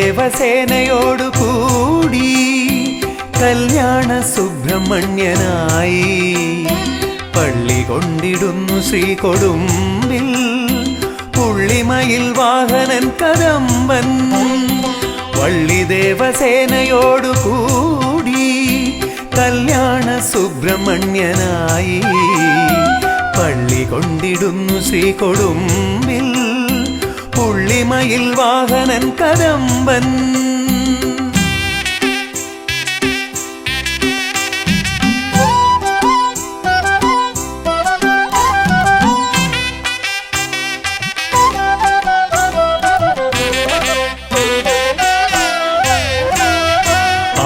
വള്ളിദേവസേനയോടു കൂടി കല്യാണ സുബ്രഹ്മണ്യനായി പള്ളി കൊണ്ടിടുന്നു ശ്രീകൊടുമ്പിൽ പുള്ളിമയിൽ വാഹനൻ കദംബൻ. വള്ളിദേവസേനയോടു കൂടി കല്യാണ സുബ്രഹ്മണ്യനായി പള്ളി കൊണ്ടിടുന്നു ശ്രീകൊടുമ്പിൽ പുള്ളിമയിൽ വാഹനൻ കദംബൻ.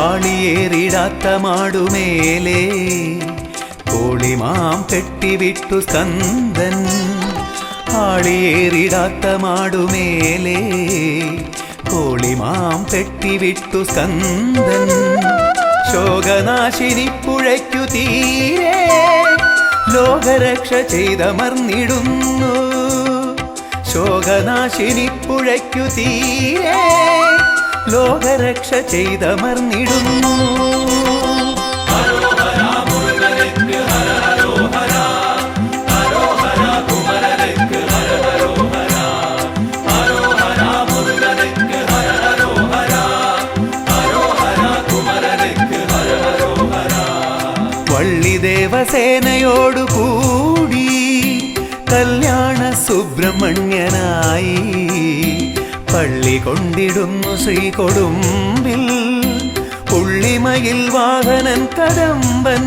ആളിയേറിടാത്ത മാടുമേലേ കോളിമാം കെട്ടിവിട്ടു സ്കന്ദൻ. ആളിയേറിടാത്ത മാടുമേലേ കോളിമാം കെട്ടിവിട്ടു സ്കന്ദൻ. ശോകനാശിനി പുഴയ്ക്കു തീരെ ലോകരക്ഷ ചെയ്തമർന്നിടുന്നു. ശോകനാശിനി പുഴയ്ക്കു തീരെ ലോകരക്ഷ ചെയ്തമർന്നിടുന്നു. വള്ളിദേവസേനയോടു കൂടി കല്യാണ സുബ്രഹ്മണ്യനായി പള്ളി കൊണ്ടിടുന്നു ശ്രീകൊടുമ്പിൽ പുള്ളിമയിൽ വാഹനൻ കദംബൻ.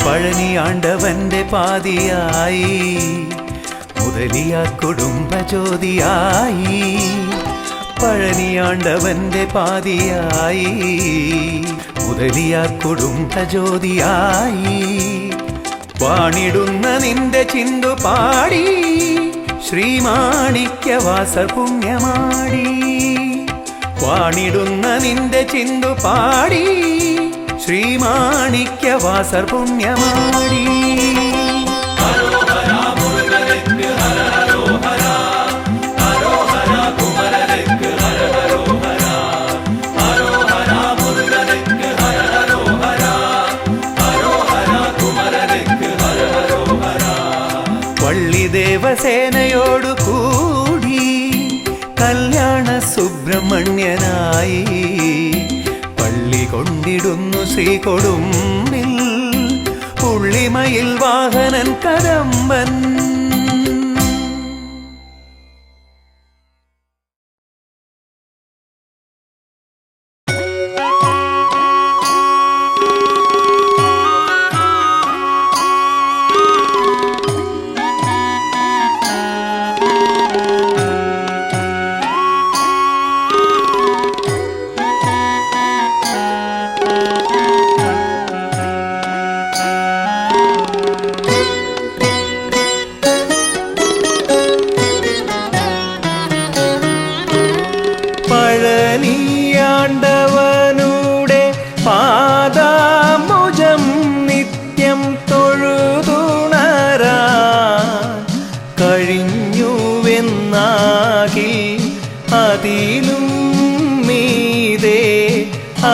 പഴനിയാണ്ടവന്റെ പാതിയായി മുതലിയാർ കുടുംബജ്യോതിയായി. പഴനിയാണ്ടവന്റെ പാതിയായി മുതലിയാർ കുടുംബജ്യോതിയായി. വാണിടുന്ന നിന്റെ ചിന്തു പാടി ശ്രീമാണിക്യവാസ പുണ്യമാടി. വാണിടുന്ന നിന്റെ ചിന്തു പാടി ശ്രീമാണിക്യവാസർ പുണ്യമാടി. വള്ളിദേവസേനയോടു കൂടി കല്യാണ സുബ്രഹ്മണ്യനായി പള്ളി കൊണ്ടിടുന്നു ശ്രീകൊടുമ്പിൽ പുള്ളിമയിൽ വാഹനൻ കദംബൻ. പഴനിയാണ്ടവനുടെ പാദാംബുജം നിത്യം തൊഴുതുണരാൻ കഴിഞ്ഞുവെന്നാകിൽ അതിലും മീതെ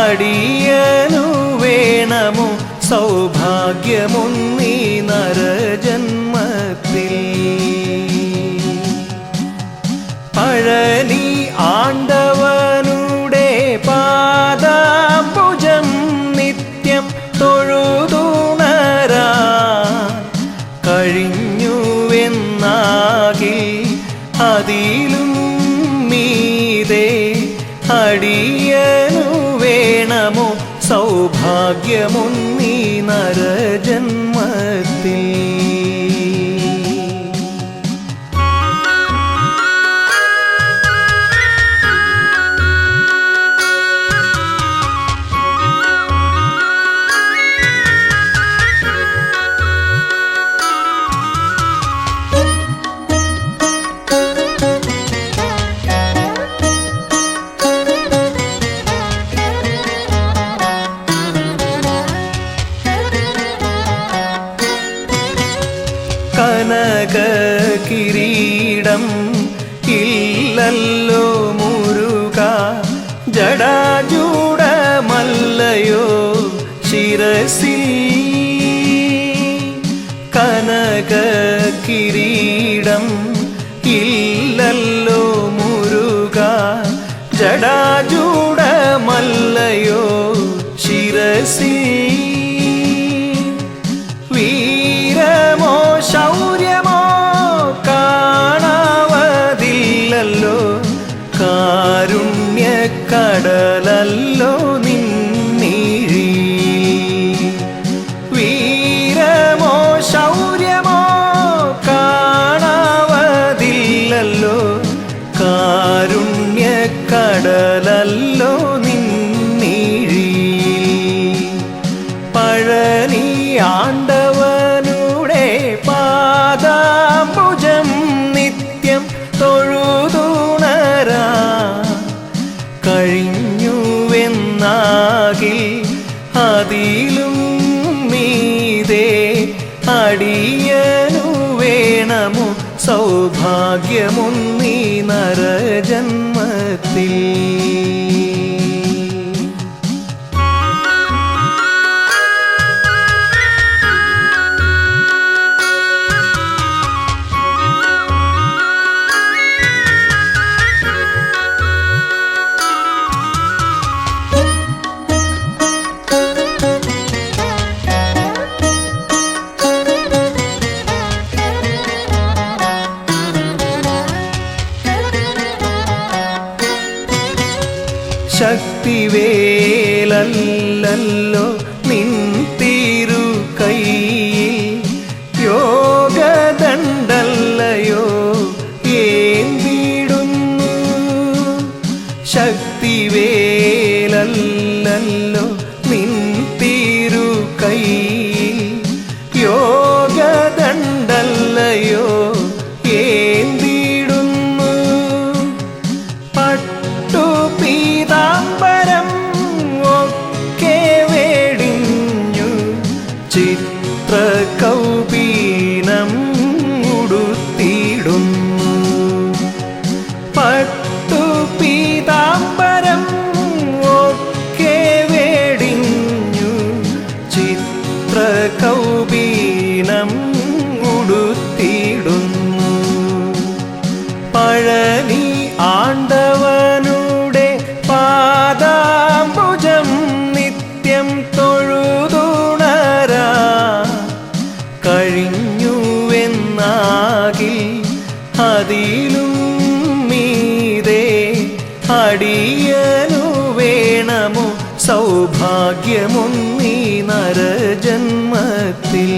അടിയനു വേണമോ സൗഭാഗ്യമൊന്നീ നരജന്മത്തിൽ. പഴനി ആണ്ടവനുടെ പാദാംബുജം നിത്യം തൊഴുതുണരാൻ കഴിഞ്ഞുവെന്നാകിൽ അതിലും മീതെ അടിയനു വേണമോ സൗഭാഗ്യമൊന്നീ നരജന്മത്തിൽ. ഇല്ലല്ലോ മുരുക ജടാജൂടമല്ലയോ ശിരസിൽ കനക കിരീടം ഇല്ലല്ലോ മുരുക ജടാജൂടമല്ലയോ ശിരസിൽ വീരമോ ശൗര്യമോ കാണാവതില്ലല്ലോ കാരുണ്യക്കടലല്ലോ നിന്നിഴി വീരമോ ശൗര്യമോ കാണാവതില്ലല്ലോ കാരുണ്യക്കടലല്ലോ നിന്നിഴി പഴനി ആണ്ടവനുടെ പാദാംബുജം നിത്യം തൊഴുതുണരാ കഴിഞ്ഞുവെന്നാകിൽ അതിലും മീതെ അടിയനു വേണമോ സൗഭാഗ്യമൊന്നീ നരജന്മത്തിൽ ശക്തിവേലല്ലോ നിൻ തിരു കൈയിൽ യോഗദണ്ഡല്ലയോ ഏന്തിടുന്നു ശക്തിവേലല്ലോ നിൻ തിരു കൈയിൽ യോഗദണ്ഡല്ലയോ ഏന്തിടുന്നു പീതാംബരം ഒക്കെ വേടിഞ്ഞു ചിത്രകൗപീനം ഉടുത്തിടുന്നു പട്ടു പീതാംബരം ഒക്കെ വേടിഞ്ഞു ചിത്രകൗപീനം ഉടുത്തിടുന്നു പഴനി ആണ്ടവനുടെ പാദാംബുജം നിത്യം തൊഴുതുണരാ കഴിഞ്ഞുവെന്നാകിൽ അതിലും മീതെ അടിയനു വേണമോ സൗഭാഗ്യമൊന്നീ നരജന്മത്തിൽ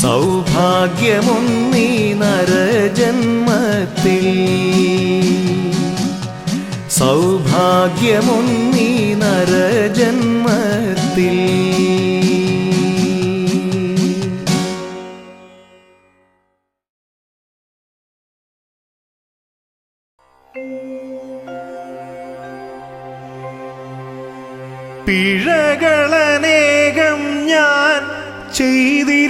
സൗഭാഗ്യമൊന്നീ നരജന്മത്തിൽ സൗഭാഗ്യമൊന്നീ നരജന്മത്തിൽ പിഴകളനേകം ഞാൻ ചെയ്തിരിക്കാമെങ്കിലും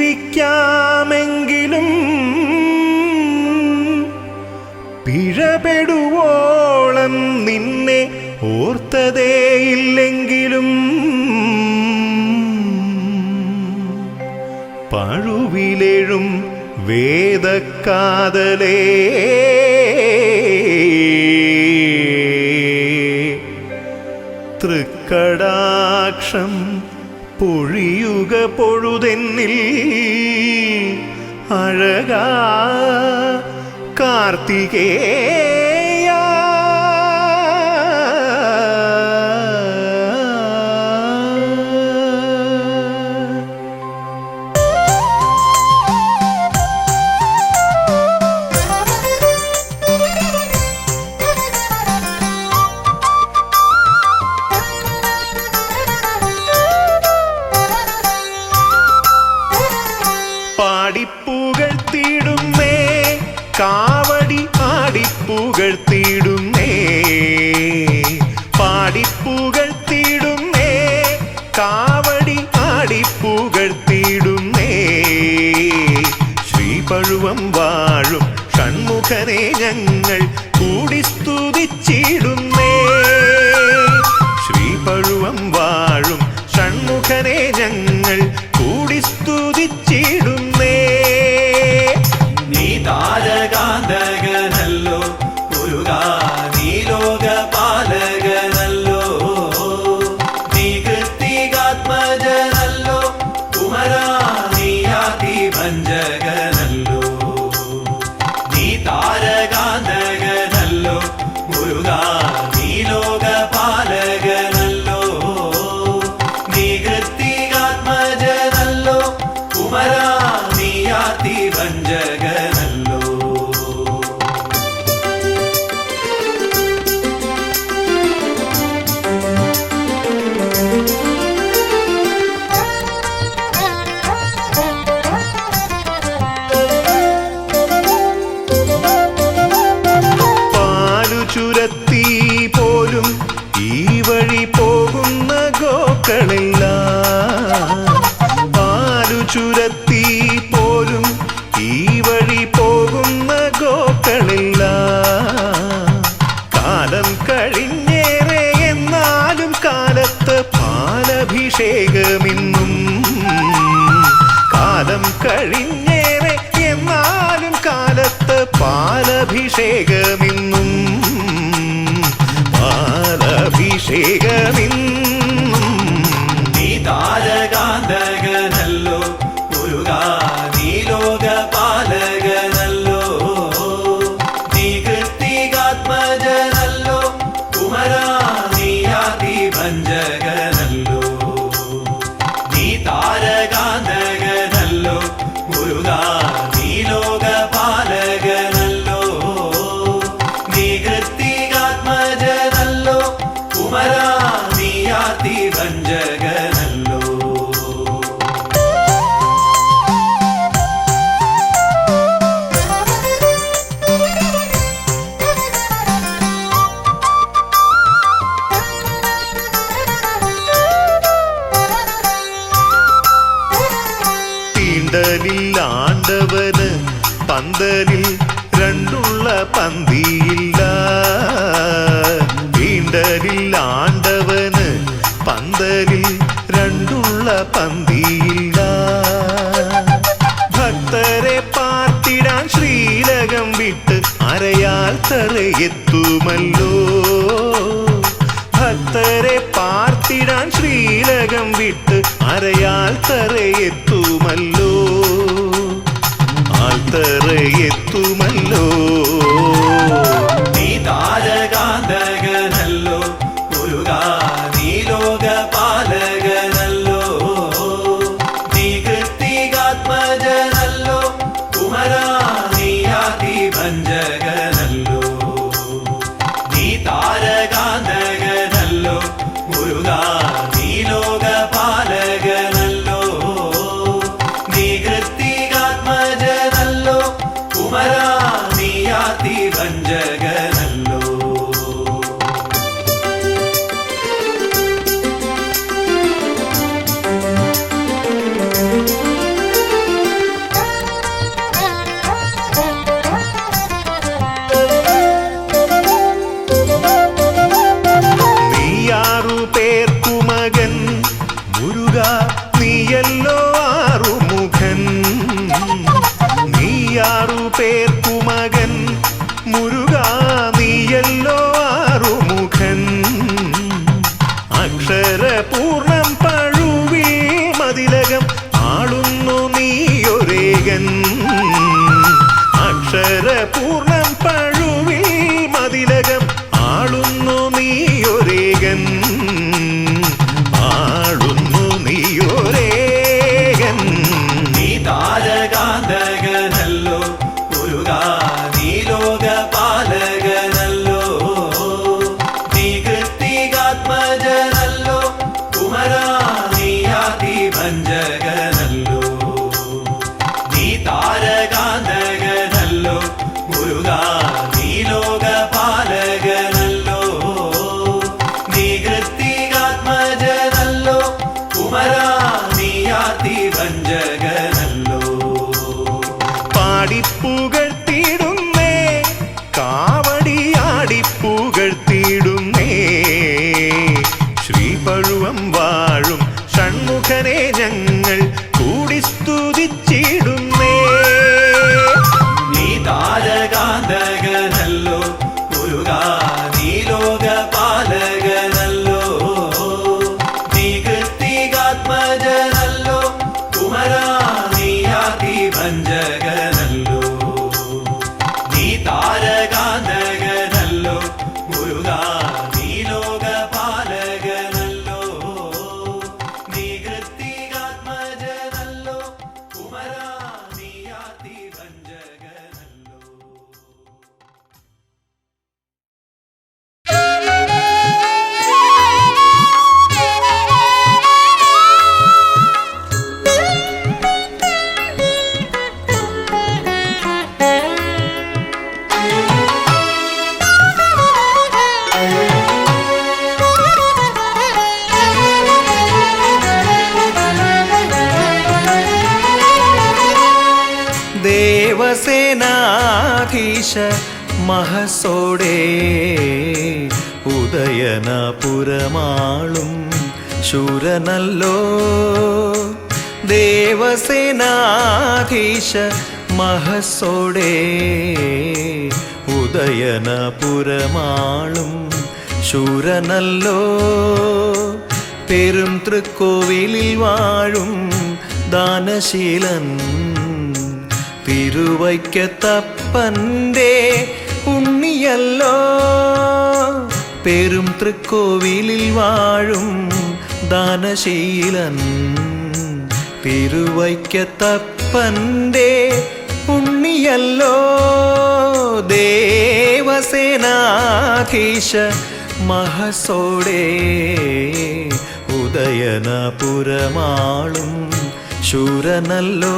പിഴപെടുവോളം നിന്നെ ഓർത്തതേയില്ലെങ്കിലും പഴുവിലെഴും വേദക്കാതലേ തൃക്കടാക്ഷം പൊഴിയുക പൊഴുതെന്നിൽ അഴകാ കാർത്തികേയ പാടിപ്പുകഴ്ത്തിടുന്നേ കാവടി ആടിപ്പുകഴ്ത്തിടുന്നേ പാടിപ്പുകഴ്ത്തിടുന്നേ കാവടി ആടിപ്പുകഴ്ത്തിടുന്നേ ശ്രീപഴുവം വാ വാഴും ഷൺമുഖനെ ഞങ്ങൾ കൂടി സ്തുതിച്ചിടുന്നേ. ശ്രീപഴുവം വാഴും ഷൺമുഖനെ ഞങ്ങൾ കൂടി സ്തുതിച്ചിടുന്നേ. നീ താരകാന്തകനല്ലോ മുരുകാ, നീ ലോകപാലകനല്ലോ, നീ കൃത്തികാത്മജനല്ലോ കുമരാ, നീ ആദിഭഞ്ജകനല്ലോ. നീ താരകാന്തകനല്ലോ മുരുകാ, നീ ലോകപാലകനല്ലോ, നീ കൃത്തികാത്മജനല്ലോ കുമരാ, നീ ആദിഭഞ്ജകനല്ലോ. ചുരത്തി പോലും ഈ വഴി പോകുന്ന ഗോക്കളെല്ലാം, പാലു ചുരത്തി പോലും ഈ വഴി പോകുന്ന ഗോക്കളെല്ലാം, കാലം കഴിഞ്ഞേറെ എന്നാലും കാലത്ത് പാലഭിഷേകമിന്നും, കാലം കഴിഞ്ഞേറെ എന്നാലും കാലത്ത് പാലഭിഷേകമിന്നും, പാലഭിഷേകമിന്നും. നീ താരകാന്തകനല്ലോ മുരുകാ, നീ ലോകപാലകനല്ലോ, നീ കൃത്തികാത്മജനല്ലോ കുമരാ, നീ ആദിഭഞ്ജകനല്ലോ. നീ താരകാന്തകനല്ലോ മുരുകാ, നീ ലോകപാലകനല്ലോ, നീ കൃത്തികാത്മജനല്ലോ കുമരാ, നീ ആദിഭഞ്ജകനല്ലോ. തീണ്ടലിൽ ആണ്ടവന് പന്തലിൽ രണ്ടുള്ള പന്തിയില്ല, തീണ്ടലിൽ ആണ്ടവന് പന്തലിൽ രണ്ടുള്ള പന്തിയില്ല. ഭക്തരെ പാർത്തിടാൻ ശ്രീലകം വിട്ട് അരയാൽ തറയെത്തുമല്ലോ, ഭക്തരെ പാർത്തിടാൻ ശ്രീലകം വിട്ട് അരയാൽ തറയെത്തുമല്ലോ, ആൽത്തറയെത്തുമല്ലോ. നീ താരകാന്തകനല്ലോ മുരുകാ, നീ ലോകപാലകനല്ലോ, നീ കൃത്തികാത്മജനല്ലോ കുമരാ, നീ ആദിഭഞ്ജകനല്ലോ. നീ താരകാന്തകനല്ലോ മുരുകാ, നീ ലോകപാലകനല്ലോ, നീ കൃത്തികാത്മജനല്ലോ കുമരാ, നീ ആദിഭഞ്ജകനല്ലോ. നീയാറു പേർക്കു മകൻ മുരുകാ, നീയല്ലോ ആറുമുഖൻ, നീയാറു പേർക്കു മകൻ മുരുകാ, നീയല്ലോ ആറുമുഖൻ. അക്ഷരപൂർണം പഴുവിൽ മതിലകം ആളുന്നു നീയൊരേകൻ, അക്ഷരപൂർണം പഴുവിൽ മതിലകം ആളുന്നു നീയൊരേകൻ, ആളുന്നു നീയൊരേകൻ. നീ താരകാന്തകനല്ലോ മുരുകാ, നീ ലോകപാലകനല്ലോ, നീ കൃത്തികാത്മജനല്ലോ കുമരാ, നീ ആദിഭഞ്ജകനല്ലോ. നീ താരകാന്തകനല്ലോ മുരുകാ, നീ ലോകപാലകനല്ലോ, നീ കൃത്തികാത്മജനല്ലോ കുമരാ, നീ ആദിഭഞ്ജകനല്ലോ. പാടിപ്പുകഴ്ത്തി മഹസോടെ ഉദയനപുരമാളും ശൂരനല്ലോ ദേവസേനാധീശ മഹസോടെ ഉദയനപുരമാളും ശൂരനല്ലോ പെരും തൃക്കോവിലിൽ വാഴും ദാനശീലൻ തിരുവൈക്കത്തപ്പൻ്റെ ഉണ്ണിയല്ലോ പെരും തൃക്കോവിലിൽ വാഴും ദാനശീലൻ തിരുവൈക്കത്തപ്പൻ്റെ ഉണ്ണിയല്ലോ ദേവസേനാധീശ മഹസോടെ ഉദയനപുരമാളും ശൂരനല്ലോ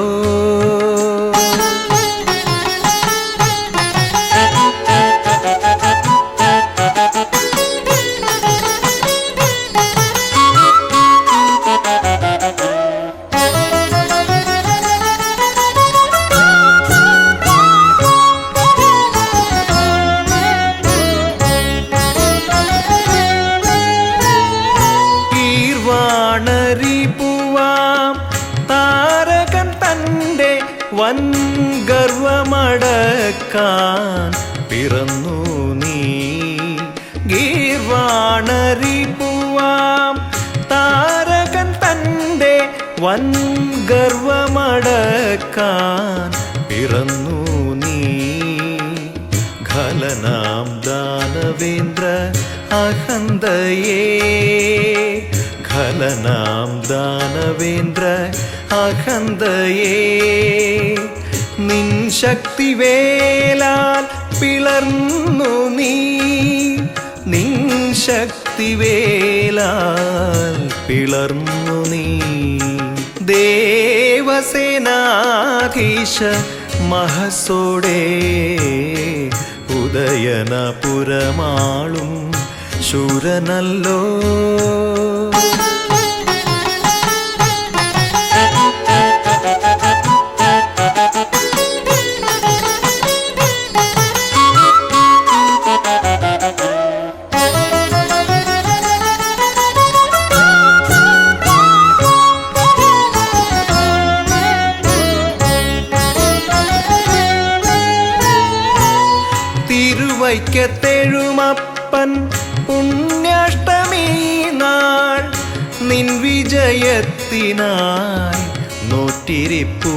വൻ ഗർവമടക്കാൻ പിറന്നു നീ ഗീർവാണരിപ്പുവാം താരകൻ തൻ്റെ വൻ ഗർവമടക്കാൻ പിറന്നു നീ ഖലനാം ദാനവേന്ദ്ര അഹന്തയേ ഖലനാം ദാനവേന്ദ്ര അഹന്തയേ നിൻ ശക്തിവേലാൽ പിളർന്നു നീ നിൻ ശക്തിവേലാൽ പിളർന്നു നീ ദേവസേനാധീശ മഹസോടെ ഉദയനപുരമാളും ശൂരനല്ലോ തിരുവൈക്കത്തെഴുമപ്പൻ പുണ്യാഷ്ടമി നാൾ നിൻ വിജയത്തിനായി നോറ്റിരിപ്പൂ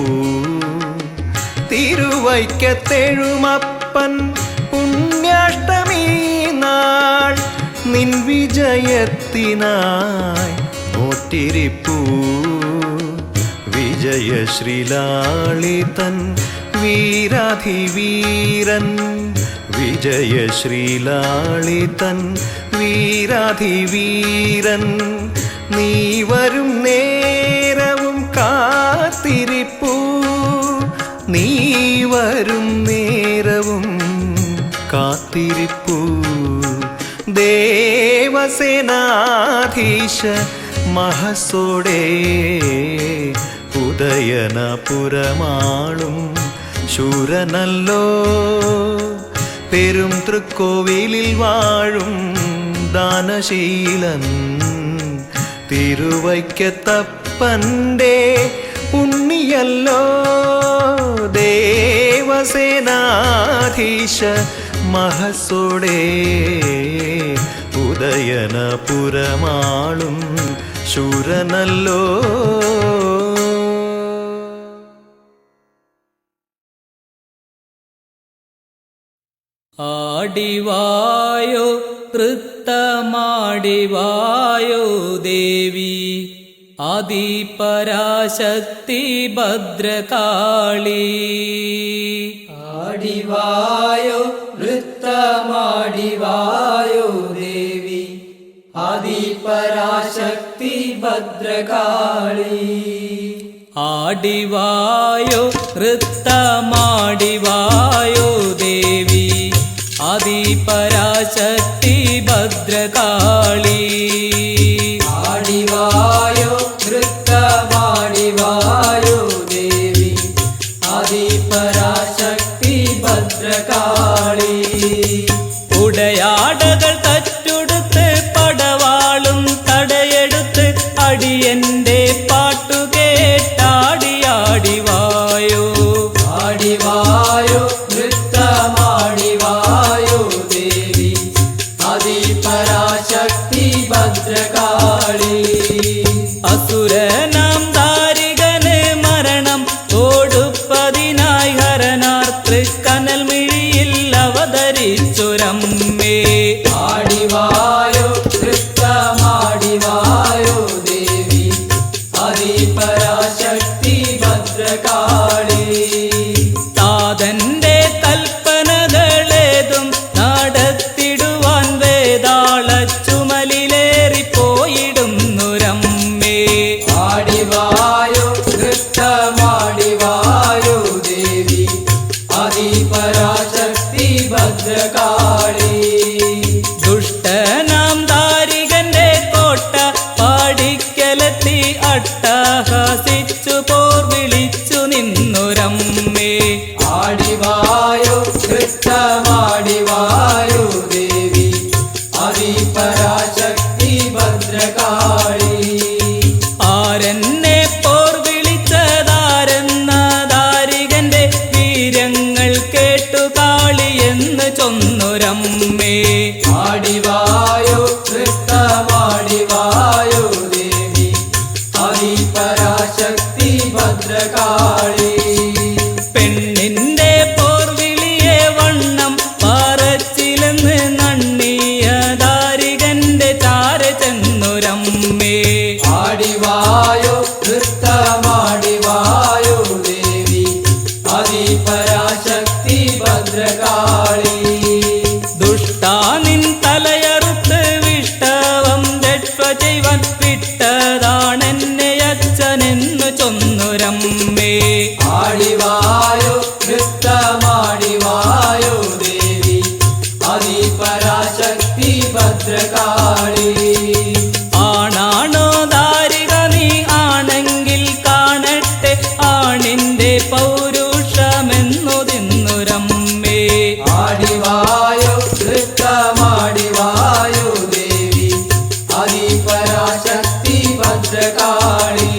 തിരുവൈക്കത്തെഴുമപ്പൻ പുണ്യാഷ്ടമി നാൾ നിൻ വിജയത്തിനായി നോറ്റിരിപ്പൂ വിജയശ്രീലാളിതൻ വീരാധിവീരൻ വിജയശ്രീലാളിതൻ വീരാധിവീരൻ നീ വരും നേരവും കാത്തിരിപ്പൂ നീ വരും നേരവും കാത്തിരിപ്പൂ ദേവസേനാധീശ മഹസോടെ ഉദയനപുരമാളും ശൂരനല്ലോ പെരും തൃക്കോവിലിൽ വാഴും ദാനശീലൻ തിരുവൈക്കത്തപ്പൻ്റെ ഉണ്ണിയല്ലോ ദേവസേനാധീശ മഹസോടെ ഉദയനപുരമാളും ശൂരനല്ലോ ആടിവായോ നൃത്തമാടിവായോ ദേവി ആദിപരാശക്തി ഭദ്രകാളി ആടിവായോ നൃത്തമാടിവായോ ദേവി ആദിപരാശക്തി ഭദ്രകാളി ആടിവായോ നൃത്തമാടിവായോ ദേവി ആദിപരാശക്തി ഭദ്രകാളി ആടിവായോ നൃത്തമാടിവായോ ദേവി ആദിപരാശക്തി ഭദ്രകാളി ഭദ്രകാളി ഉടയാടകൾ തച്ചുടുത്ത് പടവാളും തടയെടുത്ത് അടിയന്റെ പാട്ടു കേട്ടാടിയാടി വായോ ആടിവായോ നൃത്തമാടിവായോ ദേവി അതിപരാശക്തി ഭദ്രകാളി അസുരനാം ദാരികന് മരണം ഓടുപ്പതിനായി ഹരനാർത്ത് കനൽ മിഴിയിൽ അവതരിച്ചൊരമ്മേ ആടിവായോ നൃത്തമാടിവായോ ദേവി അതിപരാശക്തി ഭദ്രകാളി താതന്റെ കൽപ്പനകളേതും നടത്തിടുവാൻ വേതാള ചുമലിലേറിപ്പോയിടുന്നൊരമ്മേ ആടിവായോ നൃത്തമാടിവായോ ദേവി അതിപരാശക്തി ഭദ്രകാളി ദുഷ്ടനാം ദാരികന്റെ കോട്ട പാടിക്കലെത്തി അട്ടഹസിച്ചു പോർ വിളിച്ചു നിന്നൊരമ്മേ ആടിവായോ നൃത്തമാടിവായോ ദേവി അതിപരാശക്തി ഭദ്രകാളി ആരെന്നെ പോർ വിളിച്ചതാരെന്ന ദാരികന്റെ വീര്യങ്ങൾ കേട്ടു കാളിയെന്ന് ചൊന്നൊരമ്മേ ആടിവായോ നൃത്തമാടിവായോ ദേവി അതിപരാശക്തി ഭദ്രകാളി പെണ്ണിന്റെ പോർവിളിയെ വണ്ണം പറച്ചിലെന്ന് നണ്ണിയ ദാരികന്റെ ചാര ചെന്നൊരമ്മേ ആടിവായോ നൃത്തമാടിവായോ ദേവി അതിപരാശക്തി ഭദ്രകാളി ദുഷ്ടാനിൻ തലയറുത്ത് വിഷ്ടവം രക്ഷ ചെയ്വാൻ വിട്ടതാണെന്നെ അച്ഛനെന്നു ചൊന്നൊരമ്മേ ആടിവായോ നൃത്തമാടിവായോ ദേവി അതിപരാശക്തി ഭദ്രകാളി ആണാണോ ദാരിക നീ ആണെങ്കിൽ കാണട്ടെ ആണിന്റെ പൗരുഷമെന്നു തിന്നുരമ്മേ ആടിവായോ നൃത്തമാടിവായോ ദേവി അതിപരാശക്തി ഭദ്രകാളി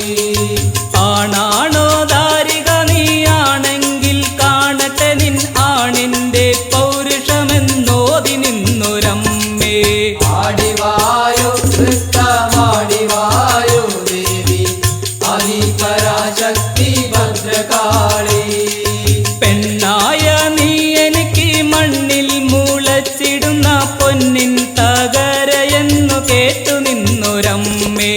ആണാണോ ദാരിക നീ ആണെങ്കിൽ കാണട്ടെ നിൻ ആണിന്റെ പൗരുഷമെന്നോതി നിന്നുരമ്മേ ആടിവായോ നൃത്തമാടിവായോ ദേവി അതിപരാശക്തി ഭദ്രകാളി പെണ്ണായ നീ എനിക്ക് മണ്ണിൽ മുളച്ചിടുന്ന പൊന്നിൻ തകരയെന്നു കേട്ടു നിന്നുരമ്മേ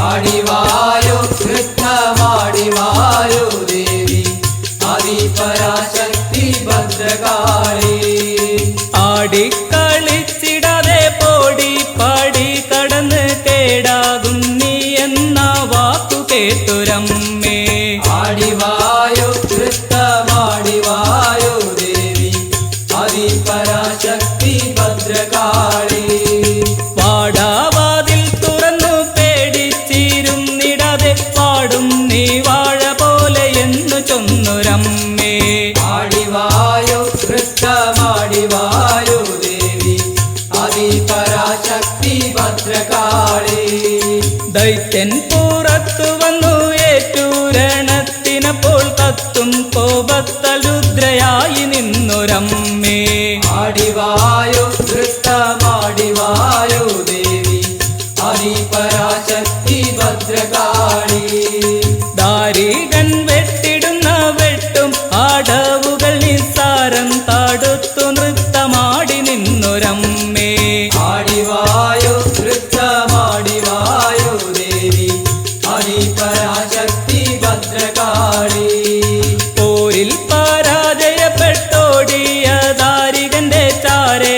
ആടിവായോ നൃത്തമാടിവായോ ദേവി അതിപരാശക്തി ഭദ്രകാളി ആടിക്കളിച്ചിടാതെ പോടി പാടി കടന്ന് കേടാകും നീ എന്ന വാക്കു കേട്ടുരമ്മേ ആടിവായോ നൃത്തമാടിവായോ ദേവി അതിപരാശക്തി ഭദ്രകാളി വാടാവാതിൽ തുറന്നു പേടിച്ചിരുന്നിടാതെ പാടും നീ വാഴ പോലെ എന്നു ചൊന്നുരമ്മേ ആടിവായോ നൃത്തമാടിവായോ ദേവി അതിപരാശക്തി ഭദ്രകാളി ദൈത്യൻ പുറത്തു വന്നു ഏറ്റുരണത്തിനപ്പോൾ കത്തും കോപത്താൽ രുദ്രയായി നിന്നൊരമ്മേ ആടിവായോ നൃത്തമാടിവായോ ദേവി അതിപരാശക്തി ഭദ്രകാളി ദാരികൻ വെട്ടിടുന്ന വെട്ടും അടവുകൾ നിസ്സാരം തടുത്തു നൃത്തമാടി നിന്നൊരമ്മേ ആടിവായോ നൃത്തമാടിവായോ ദേവി അതിപരാശക്തി ഭദ്രകാളി പോരിൽ പരാജയപ്പെട്ടോടിയ ദാരികന്റെ ചാരെ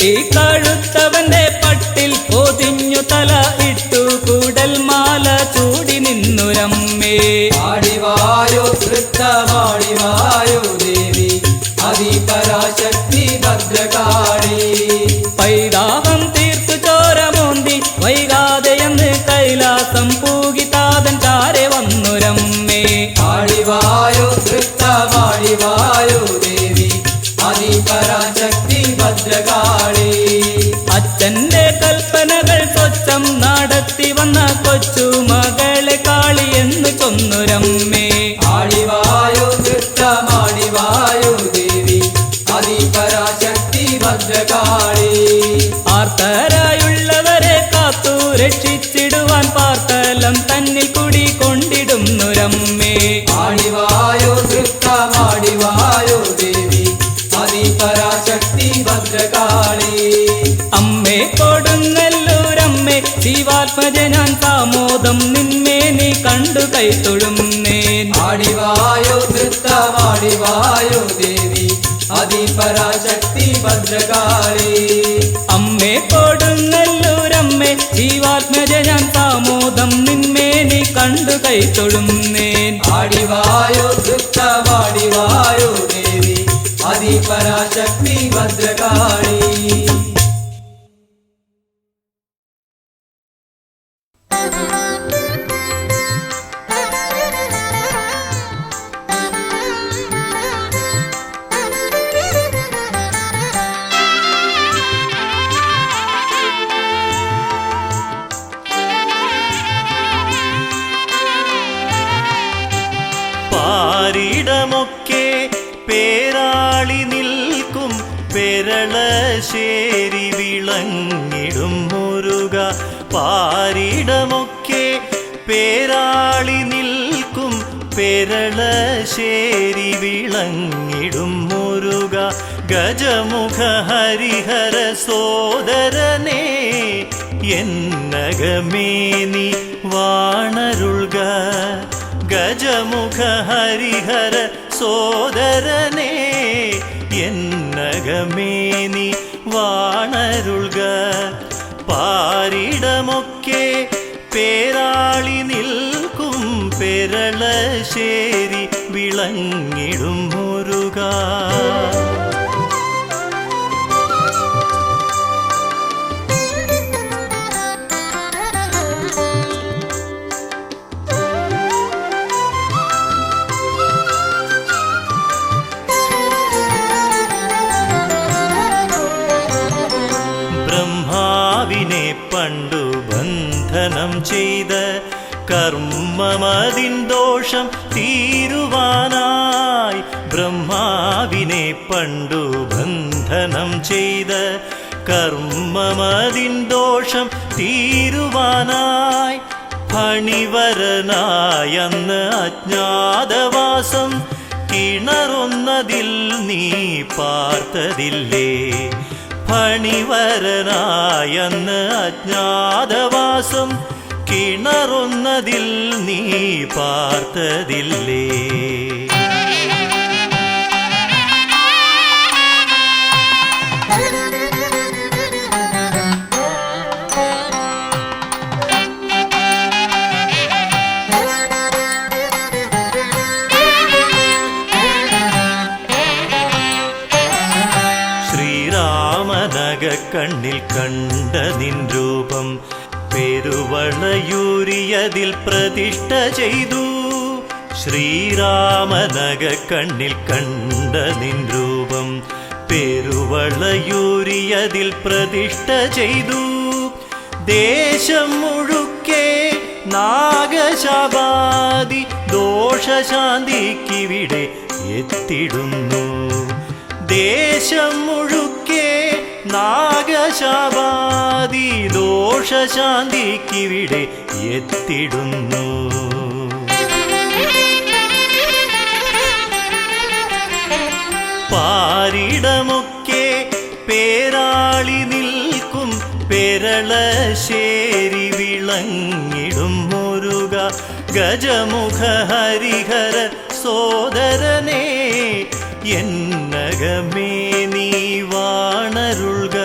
കെട്ടിക്കഴുത്തവന്റെ പട്ടിൽ പൊതിഞ്ഞു തല ഇട്ടു കൂടൽ മാല ചൂടി നിന്നു രമ്മേ. ആടിവായോ നൃത്തമാടിവായോ ദേവി അതിപരാശക്തി ഭദ്രകാളി. പൈതാഹം തീർത്തു ചോരമോന്തി വൈകാതെയെന്ന് കൈലാസം പൂകിതാതൻ ചാരെ വന്നു രമ്മേ. ആടിവായോ നൃത്തമാടിവായോ ദേവി അതിപരാശക്തി ഭദ്രകാളി. അച്ഛന്റെ കൽപ്പനകൾ സ്വച്ഛം നടത്തി വന്ന കൊച്ചു മകളെ കാളി എന്ന് ചൊന്നു രമ്മേ. ആടിവായോ നൃത്തമാടിവായോ ദേവി അതിപരാശക്തി ഭദ്രകാളി. ആർത്തരായുള്ളവരെ കാത്തു രക്ഷിച്ചിടുവാൻ പാർത്തലം തന്നിൽ കുടി കൊണ്ടിടുന്നു രമ്മേ. ആടിവായോ നൃത്തമാടിവായോ ദേവി അതിപരാശക്തി ഭദ്രകാളി. അമ്മേ കൊടുങ്ങല്ലൂരമ്മേ ശിവാത്മജനാൻ സാമോദം നിന്മേനി കണ്ടു കൈത്തൊഴുന്നേൻ. ആടിവായോ നൃത്തമാടിവായോ ദേവി അതിപരാശക്തി ഭദ്രകാളി. അമ്മേ കൊടുങ്ങല്ലൂരമ്മേ ശിവാത്മജനാൻ സാമോദം നിന്മേനി കണ്ടു കൈത്തൊഴുന്നേൻ. ആടിവായോ നൃത്തമാടിവായോ ദേവി അതിപരാശക്തി ഭദ്രകാളി. പാരിടമൊക്കെ പേരാളി നിൽക്കും പെരളശ്ശേരി വിളങ്ങിടും മുരുക. പാരിടമൊക്കെ പേരാളി നിൽക്കും പെരളശ്ശേരി വിളങ്ങിടും മുരുക. ഗജമുഖ ഹരിഹര സോദരനേ എന്നകമേ നീ വാണരുൾക. ഗജമുഖ ഹരിഹര സോദരനേ എന്നകമേ നീ വാണരുൾക. പാരിടമൊക്കെ പേരാളി നിൽക്കും പെരളശ്ശേരി വിളങ്ങിടും മുരുക. ബ്രഹ്മാവിനെ പണ്ടു ബന്ധനം ചെയ്ത കർമ്മമതിൻ ദോഷം തീരുവാനായി. ബ്രഹ്മാവിനെ പണ്ടു ബന്ധനം ചെയ്ത കർമ്മമതിൻ ദോഷം തീരുവാനായി. ഫണിവരനായന്ന് അജ്ഞാതവാസം കിണറൊന്നതിൽ നീ പാർത്തതില്ലേ. ഫണിവരനായന്ന് അജ്ഞാതവാസം കിണറൊന്നതിൽ നീ പാർത്തതില്ലേ. കണ്ണിൽ കണ്ട നിൻ രൂപം പെരുവളയൂരിയതിൽ പ്രതിഷ്ഠ ചെയ്തു. ശ്രീരാമനഗ കണ്ണിൽ കണ്ട നിൻ രൂപം പെരുവളയൂരിയതിൽ പ്രതിഷ്ഠ ചെയ്തു. ദേശം മുഴുക്കെ നാഗശാപാദി ദോഷശാന്തിക്കിവിടെ എത്തിടുന്നു. ദേശം മുഴുക്കെ നാഗശാപാദി ദോഷശാന്തിക്കിവിടെ എത്തിടുന്നു. പാരിടമൊക്കെ പേരാളി നിൽക്കും പെരളശ്ശേരി വിളങ്ങിടും മുരുക. ഗജമുഖ ഹരിഹര സോദരനേ എന്നകമേ നീ വാണരുൾക.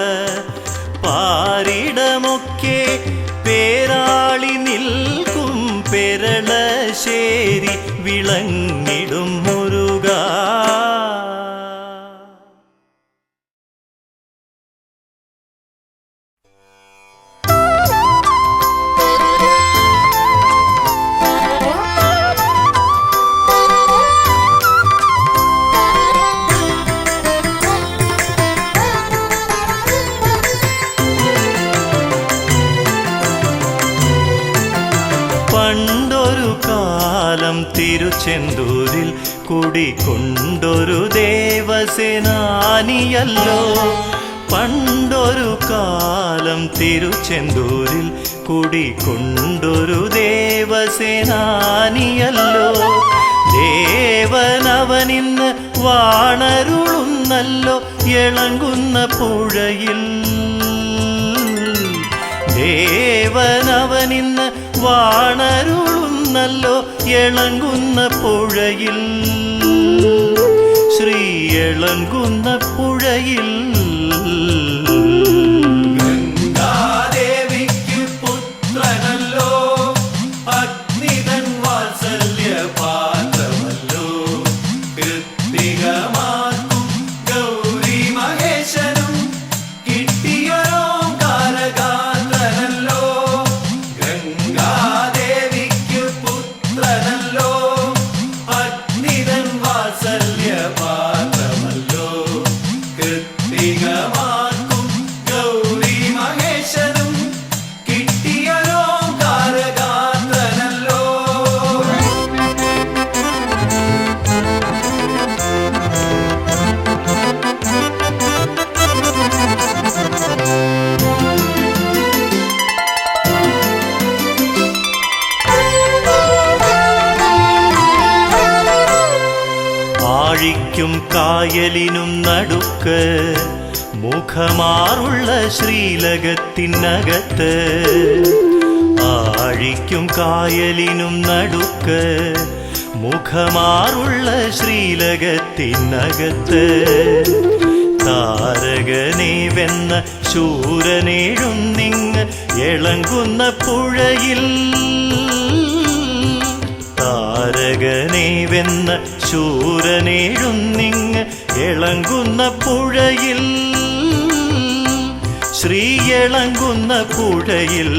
വഴിക്കേ പേരാളി നിൽക്കും പെരളശ്ശേരി വിളങ്ങിടും മുരുക. പണ്ടൊരു കാലം തിരുച്ചെന്തൂരിൽ കുടികൊണ്ടൊരു ദേവസേനാനിയല്ലോ. പണ്ടൊരു കാലം തിരുച്ചെന്തൂരിൽ കുടികൊണ്ടൊരു ദേവസേനാനിയല്ലോ. ദേവനവനിന്ന് വാണരുളുന്നല്ലോ ഇളങ്കുന്ന പുഴയിൽ. ദേവനവനിന്ന് വാണരുളുന്നല്ലോ ഇളങ്കുന്ന പുഴയിൽ. ശ്രീ ഇളങ്കുന്ന പുഴയിൽ. ഗംഗാദേവിക്ക് പുത്രനല്ലോ, അഗ്നിതൻ വാത്സല്യ പാത്രമല്ലോ. കൃത്തികമാർക്കും ഗൗരി മഹേശനും കിട്ടിയൊരോങ്കാരഗാത്രനല്ലോ. ഗംഗാദേവിക്ക് പുത്രനല്ലോ, അഗ്നിതൻ വാത്സല്യ പാത്രമല്ലോ. കൃത്തികമാർക്കും ഗൗരി മഹേശനും കിട്ടിയൊരോങ്കാരഗാത്രനല്ലോ. ആഴിക്കും കായലിനും നടുക്ക് മുഖമാറുള്ള ശ്രീലകത്തിനകത്ത്. ആഴിക്കും കായലിനും നടുക്ക് മുഖമാറുള്ള ശ്രീലകത്തിനകത്ത്. താരകനെ വെന്ന ശൂരനെഴുന്നിങ് ഇളങ്കുന്ന പുഴയിൽ. താരകനെ വെന്ന ശൂരനെഴുന്നിങ് ഇളങ്കുന്ന പുഴയിൽ. ശ്രീ ഇളങ്കുന്ന പുഴയിൽ.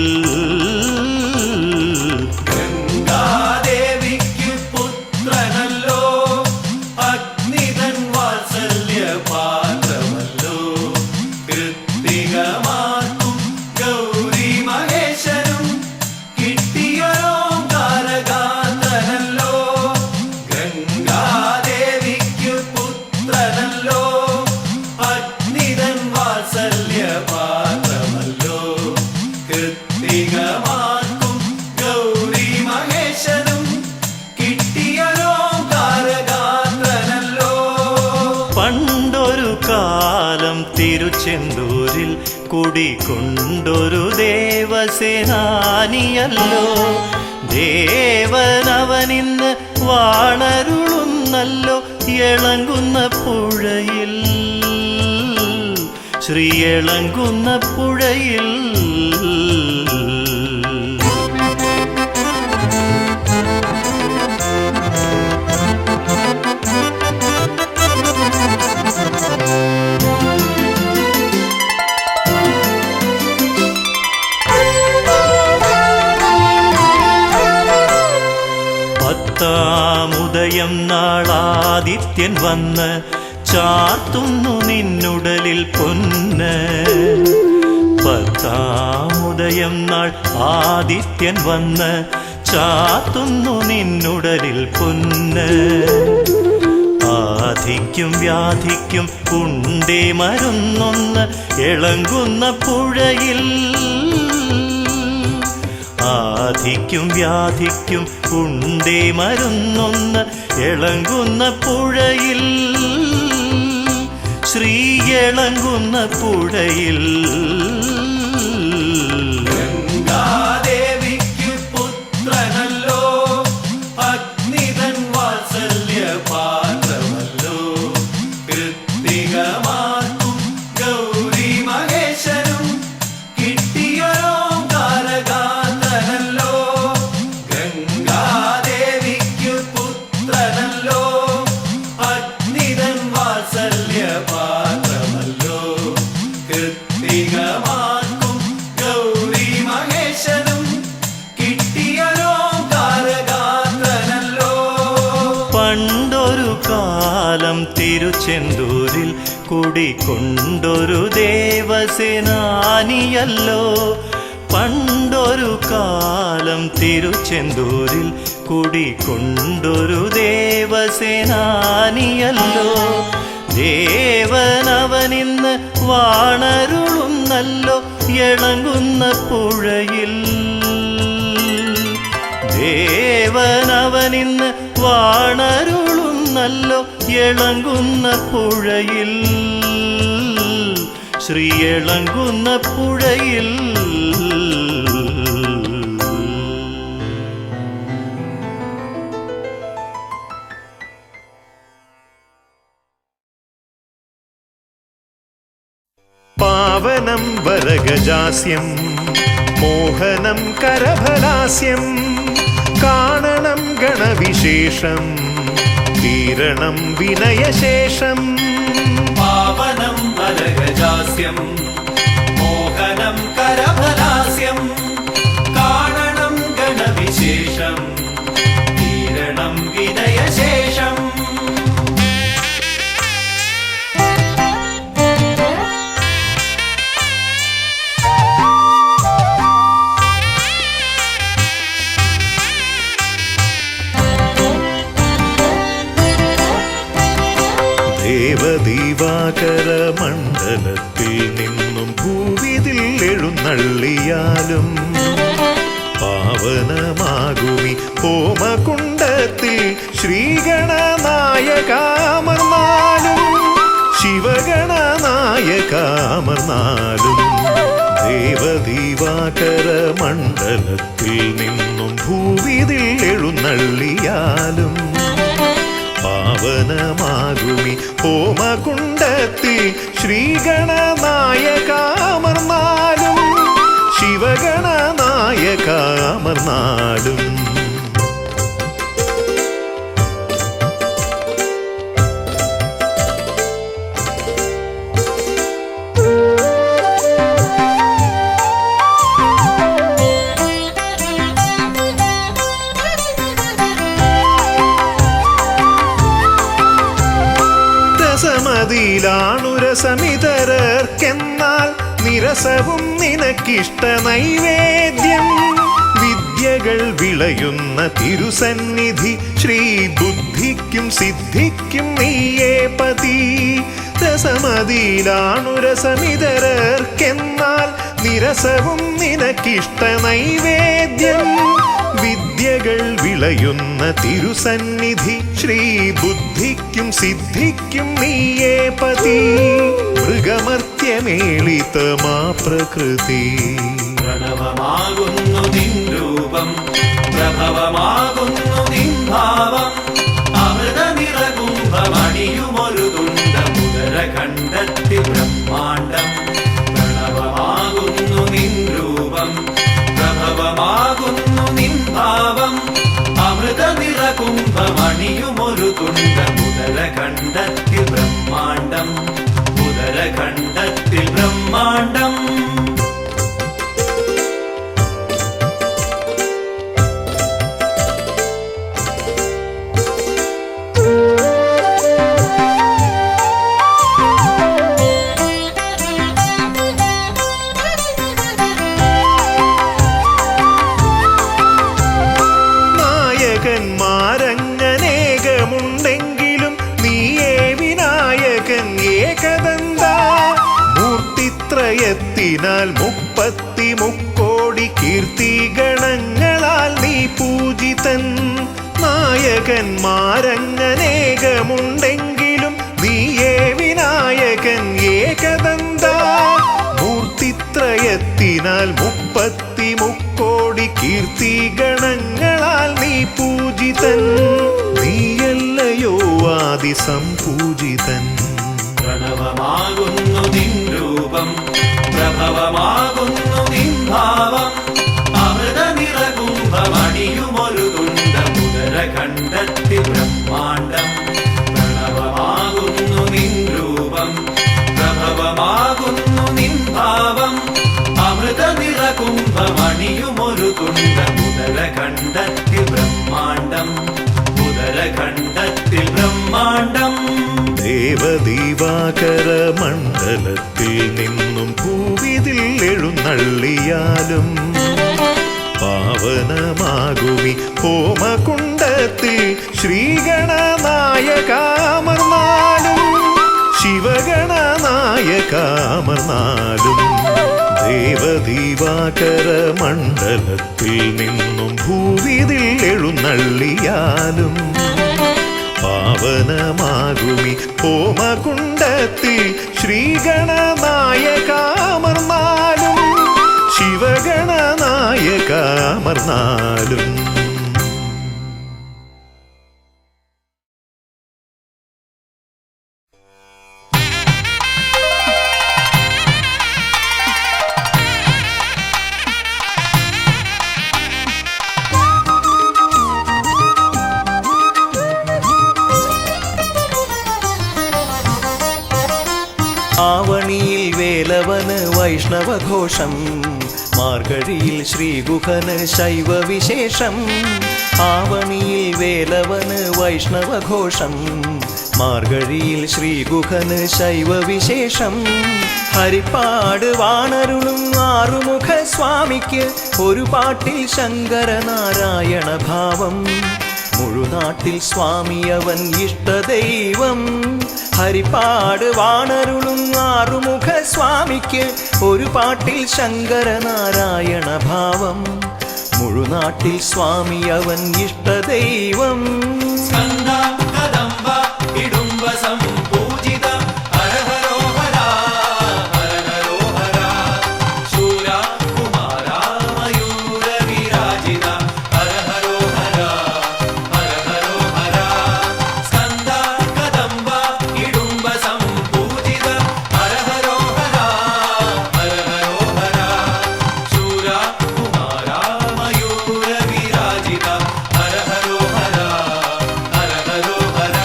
ഗംഗാദേവിക്ക് പുത്രനല്ലോ, അഗ്നിതൻ വാത്സല്യ പാത്രമല്ലോ. കൃത്തികമാർക്കും ഗൗരി മഹേശനും കിട്ടിയൊരോങ്കാരഗാത്രനല്ലോ. ഗംഗാദേവിക്ക് പുത്രനല്ലോ, അഗ്നിതൻ വാത്സല്യ പാത്രമല്ലോ. കൃത്തികമാർക്കും ഗൗരി മഹേശനും കിട്ടിയൊരോങ്കാരഗാത്രനല്ലോ. പണ്ടൊരു കാലം തിരുച്ചെന്തൂരിൽ കുടികൊണ്ടൊരു ദേവസേനാനിയല്ലോ. ദേവനവനിന്ന് വാണരുളുന്നല്ലോ ഇളങ്കുന്ന പുഴയിൽ. ശ്രീ ഇളങ്കുന്ന പുഴയിൽ. പത്താമുദയം നാളാദിത്യൻ വന്ന് ചാർത്തുന്നു നിന്നുടലിൽ പൊന്ന്. പത്താമുദയം നാൾ ആദിത്യൻ വന്ന് ചാർത്തുന്നു നിന്നുടലിൽ പൊന്ന്. ആധിക്കും വ്യാധിക്കും ഉണ്ടേ മരുന്നൊന്ന് ഇളങ്കുന്ന പുഴയിൽ. ആധിക്കും വ്യാധിക്കും ഉണ്ടേ മരുന്നൊന്ന് ഇളങ്കുന്ന പുഴയിൽ. ശ്രീ ഇളങ്കുന്ന പുഴയിൽ. ഗംഗാദേവിക്ക് പുത്രനല്ലോ, അഗ്നിതൻ വാത്സല്യ പാത്രമല്ലോ. കൃത്തികമാർക്കും ഗൗരി മഹേശനും കിട്ടിയൊരോങ്കാരഗാത്രനല്ലോ. തിരുച്ചെന്തൂരിൽ കുടികൊണ്ടൊരു ദേവസേനാനിയല്ലോ. പണ്ടൊരു കാലം തിരുച്ചെന്തൂരിൽ കുടികൊണ്ടൊരു ദേവസേനാനിയല്ലോ. ദേവനവനിന്ന് വാണരുളുന്നല്ലോ ഇളങ്ങുന്ന പുഴയിൽ. ദേവനവനിന്ന് വാണരുളുന്നല്ലോ ഇളങ്ങുന്ന പുഴയിൽ. ശ്രീ ഇളങ്ങുന്ന പുഴയിൽ. പാവനം വരഗജാസ്യം മോഹനം കരഫലാസ്യം. കാണണം ഗണവിശേഷം തീരണം വിനയശേഷം. പാവനം വരഗജാസ്യം മോഹനം കരഫലാസ്യം. കാണണം ഗണവിശേഷം തീരണം വിനയശേഷം. ദേവദീവാകര മണ്ഡലത്തിൽ നിന്നും ഭൂവിതിൽ എഴുന്നള്ളിയാലും പാവനമാകുമി ഹോമകുണ്ടത്തിൽ ശ്രീഗണനായകാമർന്നാലും ശിവഗണനായകാമർന്നാലും. ദേവദീവാകര മണ്ഡലത്തിൽ നിന്നും ഭൂവിതിൽ എഴുന്നള്ളിയാലും പാവനമാകുമി ഹോമകുണ്ടത്തിൽ ശ്രീഗണനായകാമർന്നാലും ശിവഗണനായകാമർന്നാലും. രസമിതരർക്കെന്നാൽ നിരസവും നിനക്കിഷ്ട നൈവേദ്യം. വിദ്യകൾ വിളയുന്ന തിരുസന്നിധി ശ്രീ ബുദ്ധിക്കും സിദ്ധിക്കും നീയേ പതി. രസമിതരർക്കെന്നാൽ നിരസവും നിനക്കിഷ്ട നൈവേദ്യം. വിദ്യകൾ വിളയുന്ന തിരുസന്നിധി ശ്രീ ബുദ്ധിക്കും സിദ്ധിക്കും നീയേ പതി. മൃഗമർത്യമേളിതമാ പ്രകൃതി. പ്രണവമാകുന്നു നിൻ രൂപം പ്രഭവമാകുന്നു നിൻ ഭാവം. അമൃത നിറകുംഭമണിയുമൊരു തുണ്ടമുദര കണ്ടെത്തി ബ്രഹ്മാണ്ടം. പ്രണവമാകുന്നു നിൻ രൂപം പ്രഭവമാകുന്നു നിൻ ഭാവം. അമൃത നിറകുംഭമണിയുമൊരു തുണ്ടമുദര കണ്ടെത്തി ബ്രഹ്മാണ്ടം. ഉദര കണ്ടെത്തി ബ്രഹ്മാണ്ടം. നായകന്മാരങ്ങനേകമുണ്ടെങ്കിലും നീയേ വിനായകൻ ഏകദന്ത. മൂർത്തിത്രയത്തിനാൽ 33 കീർത്തിഗണങ്ങളാൽ നീ പൂജിതൻ. നായകന്മാരങ്ങനേകമുണ്ടെങ്കിലും നീയേ വിനായകൻ ഏകദന്ത. മൂർത്തിത്രയത്തിനാൽ 33 കീർത്തിഗണങ്ങളാൽ നീ പൂജിതൻ. നീയല്ലയോ ആദിസംപൂജിതൻ. പ്രണവമാകുന്നു നിൻ രൂപം പ്രഭവമാകുന്നു നിൻ ഭാവം. അമൃത നിറകുംഭമണിയുമൊരു തുണ്ടമുദര കണ്ടെത്തി ബ്രഹ്മാണ്ടം. പ്രണവമാകുന്നു നിൻ രൂപം പ്രഭവമാകുന്നു നിൻ ഭാവം. അമൃത നിറകുംഭമണിയുമൊരു തുണ്ടമുദര കണ്ടെത്തി ബ്രഹ്മാണ്ടം. ഉദര കണ്ടെത്തി ബ്രഹ്മാണ്ടം. ദേവദീവാകര മണ്ഡലത്തിൽ നിന്നും ഭൂവിതിൽ എഴുന്നള്ളിയാലും പാവനമാകുമി ഹോമകുണ്ടത്തിൽ ശ്രീഗണനായകാമർന്നാലും ശിവഗണനായകാമർന്നാലും ദേവദീവാകര മണ്ഡലത്തിൽ നിന്നും ഭൂവിതിൽ എഴുന്നള്ളിയാലും പാവനമാകുമി ഹോമകുണ്ടത്തിൽ ശ്രീഗണനായകാമർന്നാലും ശിവഗണനായകാമർന്നാലും ആവണിയിൽ വേലവന് വൈഷ്ണവഘോഷം, മാർഗഴിയിൽ ശ്രീഗുഹന് ശൈവവിശേഷം. ആവണിയിൽ വേലവന് വൈഷ്ണവഘോഷം, മാർഗഴിയിൽ ശ്രീഗുഹന് ശൈവവിശേഷം. ഹരിപ്പാട് വാണരുളും ആറുമുഖ സ്വാമിക്ക് ഒരു പാട്ടിൽ ശങ്കരനാരായണ ഭാവം. മുഴുനാട്ടിൽ സ്വാമിയവൻ ഇഷ്ടദൈവം. ഹരിപ്പാട് വാണരുളും ആറുമുഖ സ്വാമിക്ക് ഒരു പാട്ടിൽ ശങ്കരനാരായണ ഭാവം. മുഴുനാട്ടിൽ സ്വാമിയവൻ ഇഷ്ടദൈവം. സ്കന്ദ കദംബ ഇടുംബ സംപൂജിത ഹരഹരോ ഹരാ ഹരഹരോ ഹരാ ശൂര കുമാര മയൂര വിരാജിത ഹരഹരോ ഹരാ ഹരഹരോ ഹരാ സ്കന്ദ കദംബ ഇടുംബ സംപൂജിത ഹരഹരോ ഹരാ ഹരഹരോ ഹരാ ശൂര കുമാര മയൂര വിരാജിത ഹരഹരോ ഹരാ ഹരഹരോ ഹരാ.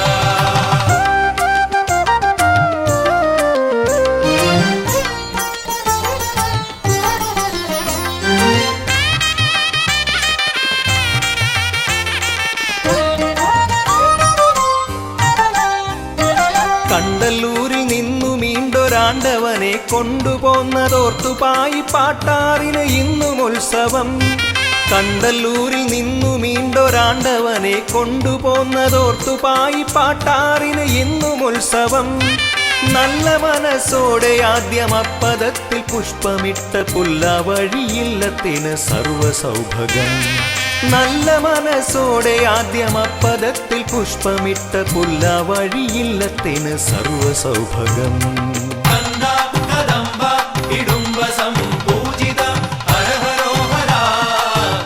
കണ്ടല്ലൂരിൽ നിന്നു മീണ്ടൊരാണ്ടവനെ കൊണ്ടുപോന്നതോർത്തുപായി പാട്ടാറിന് ഇന്നും ഉത്സവം. കണ്ടല്ലൂരിൽ നിന്നു മീണ്ടൊരാണ്ടവനെ കൊണ്ടുപോന്നതോർത്തുപായി പാട്ടാറിന് ഇന്നും ഉത്സവം. നല്ല മനസ്സോടെ ആദ്യം അപ്പദത്തിൽ പുഷ്പമിട്ട പുല്ലാവഴിയില്ലത്തിന് സർവസൗഭഗം. നല്ല മനസ്സോടെ ആദ്യം അപ്പദത്തിൽ പുഷ്പമിട്ട പുല്ലാവഴിയില്ലത്തിന് സർവസൗഭഗം. സ്കന്ദ കദംബ ഇടുംബ സംപൂജിത ഹരഹരോ ഹരാ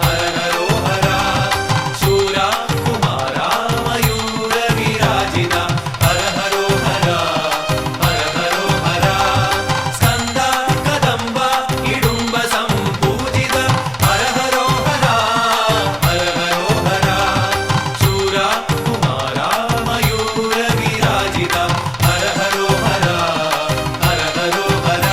ഹരഹരോ ഹരാ ശൂര കുമാര മയൂര വിരാജിത ഹരഹരോ ഹരാ ഹരഹരോ ഹരാ സ്കന്ദ കദംബ ഇടുംബ സംപൂജിത ഹരഹരോ ഹരാ ഹരഹരോ ഹരാ ശൂര കുമാര മയൂര വിരാജിത ഹരഹരോ ഹരാ ഹരഹരോ ഹരാ.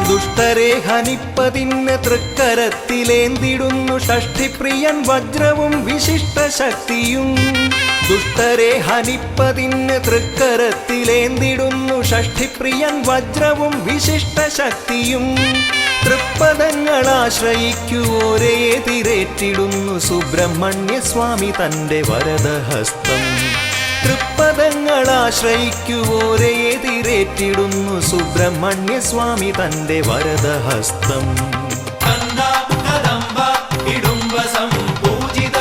ദുഷ്ടരെ ഹനിപ്പതിന് തൃക്കരത്തിലേന്തിടുന്നു ഷഷ്ഠിപ്രിയൻ വജ്രവും വിശിഷ്ട ശക്തിയും. ദുഷ്ടരെ ഹനിപ്പതിന് തൃക്കരത്തിലേന്തിടുന്നു ഷഷ്ഠിപ്രിയൻ വജ്രവും വിശിഷ്ട ശക്തിയും. തൃപ്പദങ്ങളാശ്രയിക്കുവോരെ എതിരേറ്റിടുന്നു സുബ്രഹ്മണ്യ സ്വാമി തന്റെ വരദഹസ്തം. തൃപ്പദങ്ങളാശ്രയിക്കുവോരെ എതിരേറ്റിടുന്നു സുബ്രഹ്മണ്യ സ്വാമി തന്റെ വരദഹസ്തം. സ്കന്ദ കദംബ ഇടുംബ സംപൂജിത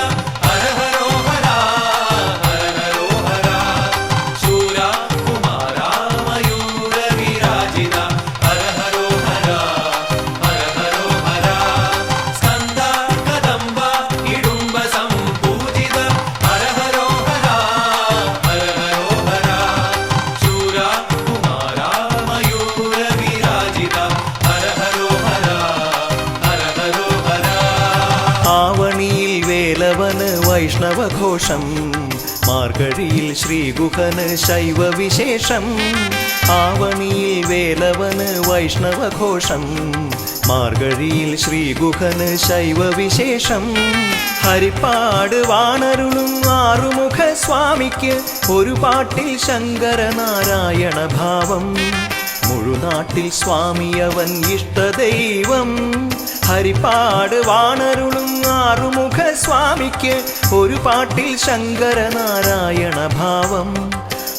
ഹരഹരോ ഹരാ ഹരഹരോ ഹരാ ശൂര കുമാര മയൂര വിരാജിത ഹരഹരോ ഹരാ ഹരഹരോ ഹരാ സ്കന്ദ കദംബ ഇടുംബ സംപൂജിത ഹരഹരോ ഹരാ ഹരഹരോ ഹരാ ശൂര കുമാര മയൂര വിരാജിത ഹരഹരോ ഹരാ ഹരഹരോ ഹരാ. ആവണിയിൽ വേലവന് വൈഷ്ണവഘോഷം, മാർഗഴിയിൽ ശ്രീഗുഹന് ശൈവവിശേഷം, ആവണിയിൽ വേലവന് വൈഷ്ണവഘോഷം. മാർഗഴിയിൽ ശ്രീഗുഹന് ശൈവവിശേഷം, ഹരിപ്പാട് വാണരുളും ആറുമുഖ സ്വാമിക്ക് ഒരു പാട്ടിൽ ശങ്കരനാരായണ ഭാവം. മുഴുനാട്ടിൽ സ്വാമിയവൻ ഇഷ്ടദൈവം. ഹരിപ്പാട് വാണരുളും ആറുമുഖ സ്വാമിക്ക് ഒരു പാട്ടിൽ ശങ്കരനാരായണ ഭാവം.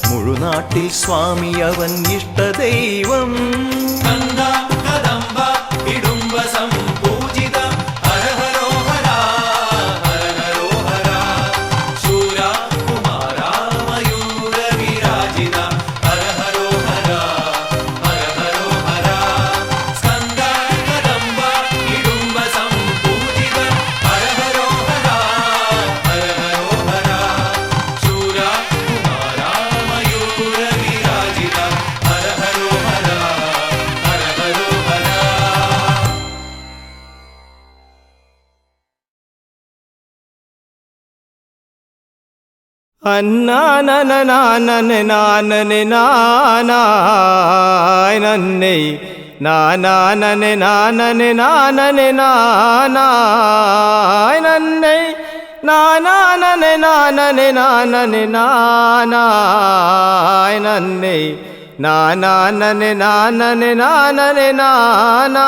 മുഴുനാട്ടിൽ സ്വാമിയവൻ ഇഷ്ടദൈവം. കന്ദ കദംബ ഇടുംബ സംപൂജിത ഹര ഹരോ ഹര ഹര ഹരോ ഹര ശൂര കുമാര മയൂര വിരാജിത ഹര ഹരോ ഹര ഹര ഹരോ ഹര സ്കന്ദ കദംബ ഇടുംബ സംപൂജിത ഹര ഹരോ ഹര ഹര ഹരോ ഹര ശൂര കുമാര മയൂര വിരാജിത ഹര ഹരോ ഹര ഹര ഹരോ ഹര. അന്നാനനനാനനെ നാനനെ നാനായ് നന്നെ നാനാനനെ നാനനെ നാനനെ നാനായ് നന്നെ നാനാനനെ നാനനെ നാനനെ നാനായ് നന്നെ നാനാനനെ നാനനെ നാനനെ നാനാ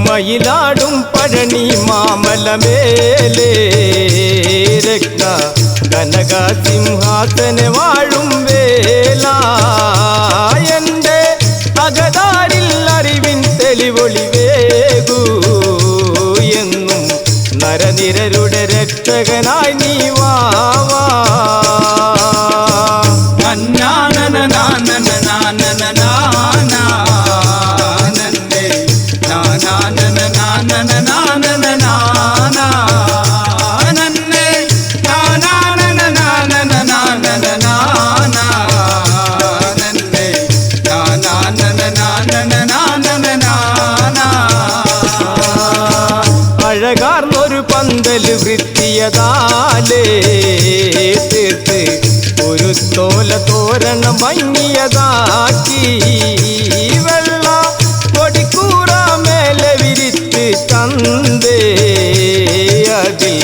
മയിലാടും പഴനി മാമലമേലേ രത്ന കനക സിംഹാസന വാഴും വേല എൻ്റെ അകതാരിൽ അറിവിൻ തെളിവൊളി വേകൂ എന്നും നരനിരരുടെ രക്ഷകനായി നീ വാവാ. അഴകാർന്നൊരു പന്തൽ വൃത്തിയതാലേ തീർത്ത് ഒരു തോല തോരണം ഭംഗിയതാക്കി വെള്ള കൊടിക്കൂറ മേലെ വിരിച്ച് തന്തേ അതിൽ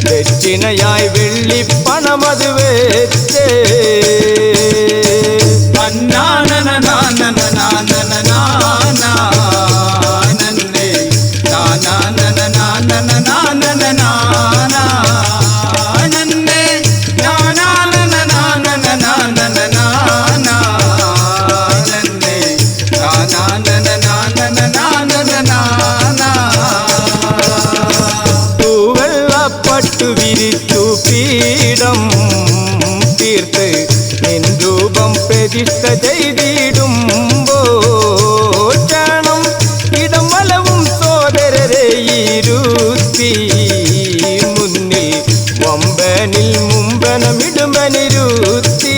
ദക്ഷിണയായി വെള്ളിപ്പണമത് വെച്ചേ. തൂവെള്ളപ്പട്ടു വിരിച്ചു പീഠം തീർത്ത് നിൻ രൂപം പ്രതിഷ്ഠ ചെയ്തിടുമ്പോൾ ക്ഷണം ഇടം വലവും സോദരരെ ഇരുത്തി മുന്നിൽ വമ്പനിൽ മുമ്പനമിടുമ്പനിരുത്തി.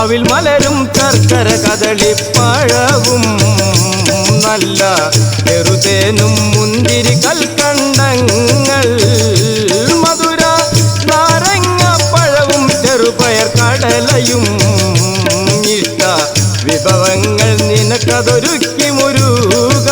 അവിൽ മലരും ശർക്കര കദളിപ്പഴവും നല്ല ചെറുതേനും മുന്തിരി കൽക്കണ്ടങ്ങൾ മധുര നാരങ്ങപ്പഴവും ചെറുപയർ കടലയും ഇഷ്ട വിഭവങ്ങൾ നിനക്കതൊരുക്കി മുരുക.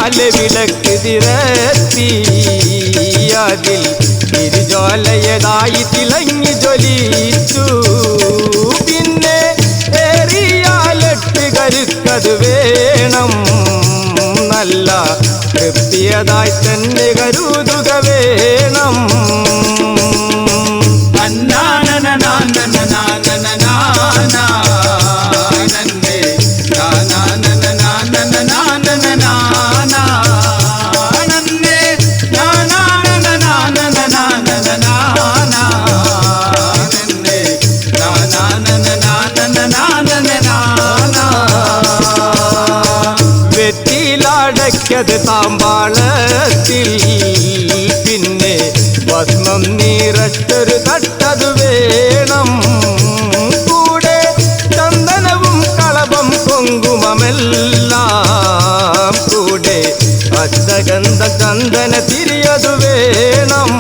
പിന്നാലെ വിളക്ക് തിരത്തി അതിൽ തിരുജോലയതായി തിളങ്ങി ജ്വലിച്ചു. പിന്നെ ഏറിയാലെട്ട് കരുക്കത് വേണം, നല്ല തൃപ്തിയതായി തന്നെ കരുതുക വേണം. വെറ്റിലടയ്ക്കത് താമ്പാളത്തിൽ, പിന്നെ ഭസ്മം നിറച്ചൊരു തട്ടതു വേണം. കൂടെ ചന്ദനവും കളഭം കുങ്കുമമെല്ലാം, കൂടെ അഷ്ടഗന്ധ ചന്ദന തിരിയതു വേണം.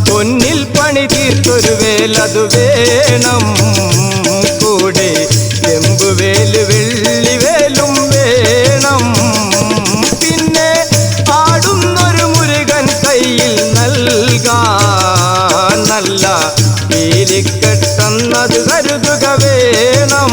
പൊന്നിൽ പണി തീർത്തൊരു വേലതു വേണം, കൂടെ ചെമ്പുവേല് വെള്ളിവേലും വേണം. പിന്നെ ആടുന്നൊരു മുരുകൻ കയ്യിൽ നൽകാൻ നല്ല പീലിക്കെട്ടെന്നത് കരുതുക വേണം.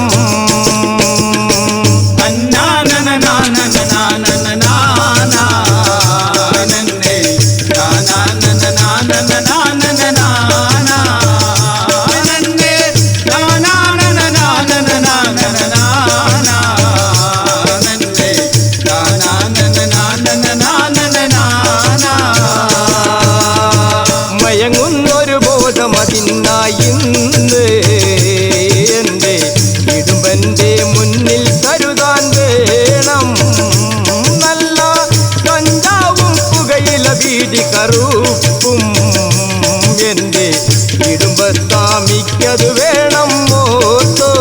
മയങ്ങുന്നൊരു ബോധമതിന്നായിന്ന് എൻ്റെ ഇടുമ്പൻ്റെ മുന്നിൽ കരുതാൻ വേണം. നല്ല കഞ്ചാവും പുകയില ബീഡി കറുപ്പും എൻ്റെ ഇടുമ്പത്താമിക്കത് വേണം മോത്തോ.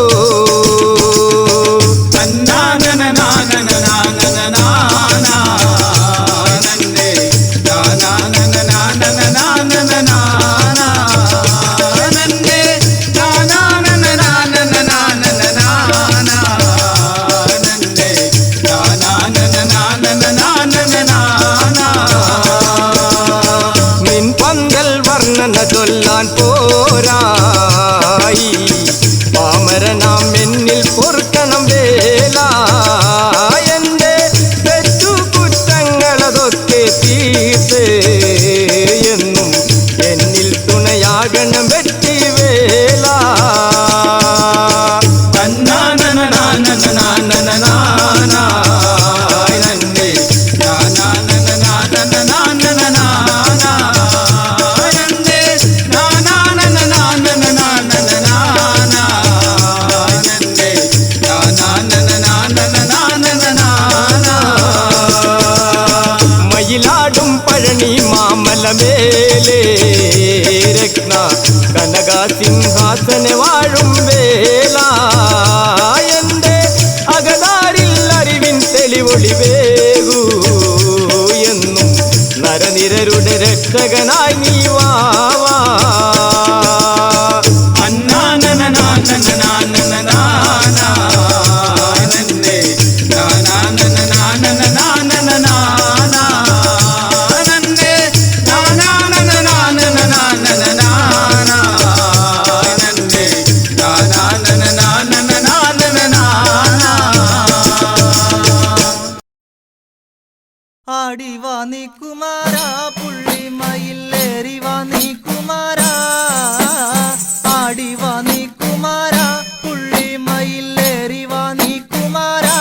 നിൻ പന്തൽ വർണ്ണന ചൊല്ലാൻ പോരായി, പാമരനാം എന്നിൽ പൊറുക്കണം വേല. എൻ്റെ തെറ്റു കുറ്റങ്ങളതൊക്കെ തീർത്ത് എന്നും എന്നിൽ തുണയാകണം വെട്ടി വേല. മയിലാടും പഴനി മാമലമേലേ രത്ന കനകാസിംഹാസന വാഴും വേല. എൻ്റെ അകതാരിൽ അറിവിൻ തെളിവൊളി വേകൂ എന്നും നരനിരരുടെ രക്ഷകനായി നീ വാവാ. ആടിവാ നീ കുമാരാ പുള്ളിമയിലേറിവാ നീ കുമാരാ, ആടിവാ നീ കുമാരാ പുള്ളിമയിലേറിവാ നീ കുമാരാ.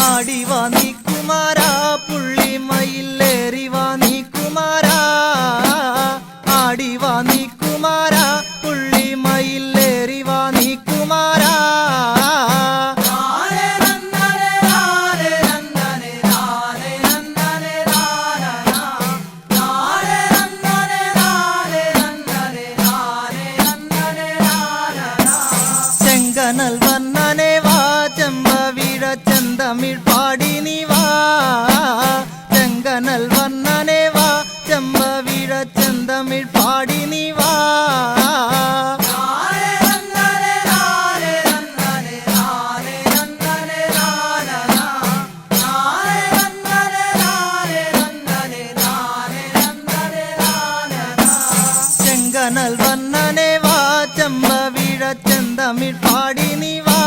ആടിവാ നീ കുമാരാ പുള്ളിമയിലേറിവാ നീ കുമാരാ, ആടിവാ നീ കുമാരാ പുള്ളിമയിൽ ചെങ്കനൽ വന്നനെ വാ ചെമ്പവിഴ ചെന്തമിഴ് പാടി നീ വാ ചെങ്കനൽ വന്നനെ വാ ചെമ്പവിഴ ചെന്തമിഴ് പാടി നീ വാ ചെങ്കനൽ വന്നനെ വാ ചെമ്പവിഴ ചെന്തമിഴ് പാടി നീ വാ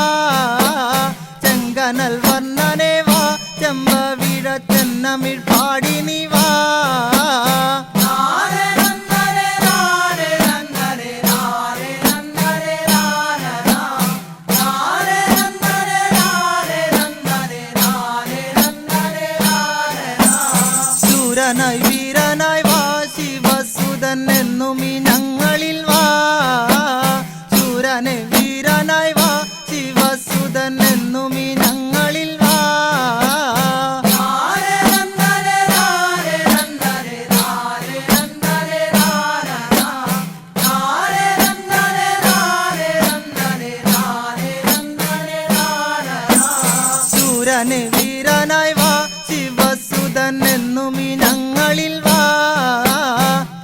ചെങ്കനൽ വന്നനെ വാ ചെമ്പവിഴ ചെന്നമിഴ് പാടി നീ വാ ശൂരനായി വീരനായി വാ ശിവസുതൻ എന്നും ഈ ഞങ്ങളിൽ വാ ശൂരനെ വീരനായി വാ ശിവസുതൻ എന്നും ഈ ഞങ്ങളിൽ വാ ശൂരനെ വീരനായി വാ ശിവസുതൻ എന്നും ഈ ഞങ്ങളിൽ വാ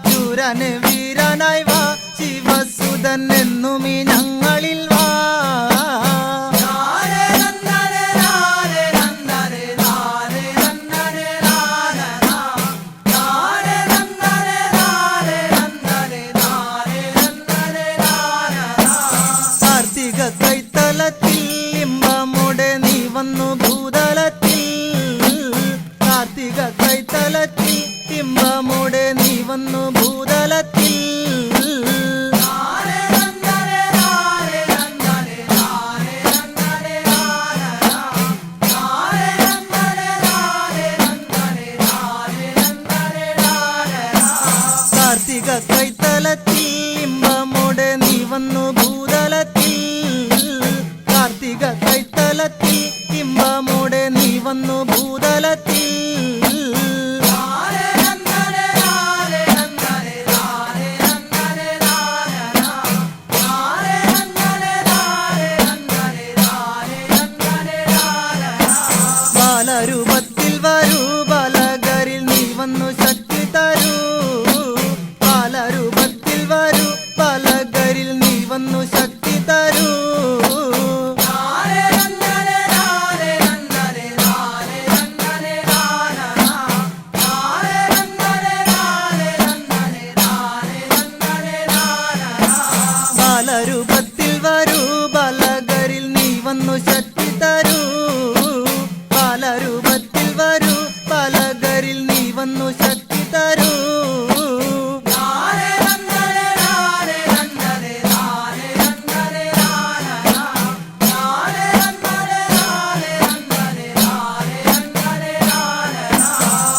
ശൂരനെ വീരനായി വാ ശിവസുതൻ എന്നും ഈ ഞങ്ങളിൽ വാ കാർത്തിക കൈത്തലത്തിൽ ഇമ്പമുടെ നീ വന്നു ഭൂതലത്തിൽ കാർത്തിക കൈത്തലത്തിൽ ഇമ്പമുടെ നീ വന്നു ഭൂതലത്തിൽ കാർത്തിക കൈത്തലത്തിൽ ഇമ്പമുടെ നീ വന്നു ഭൂതലത്തിൽ കാർത്തിക കൈത്തലത്തിൽ ഇമ്പമുടെ നീ വന്നു ഭൂതലത്തിൽ ബാലരൂപത്തിൽ വരൂ ബാലകരിൽ നീ വന്നു ശക്തി തരൂ ബാലരൂപത്തിൽ വരൂ ബാലകരിൽ നീ വന്നു ശക്തി തരൂ ബാലരൂപത്തിൽ വരൂ ബാലകരിൽ നീ വന്നു ശക്തി തരൂ ബാലരൂപത്തിൽ വരൂ ബാലകരിൽ നീ വന്നു ശക്തി തരൂ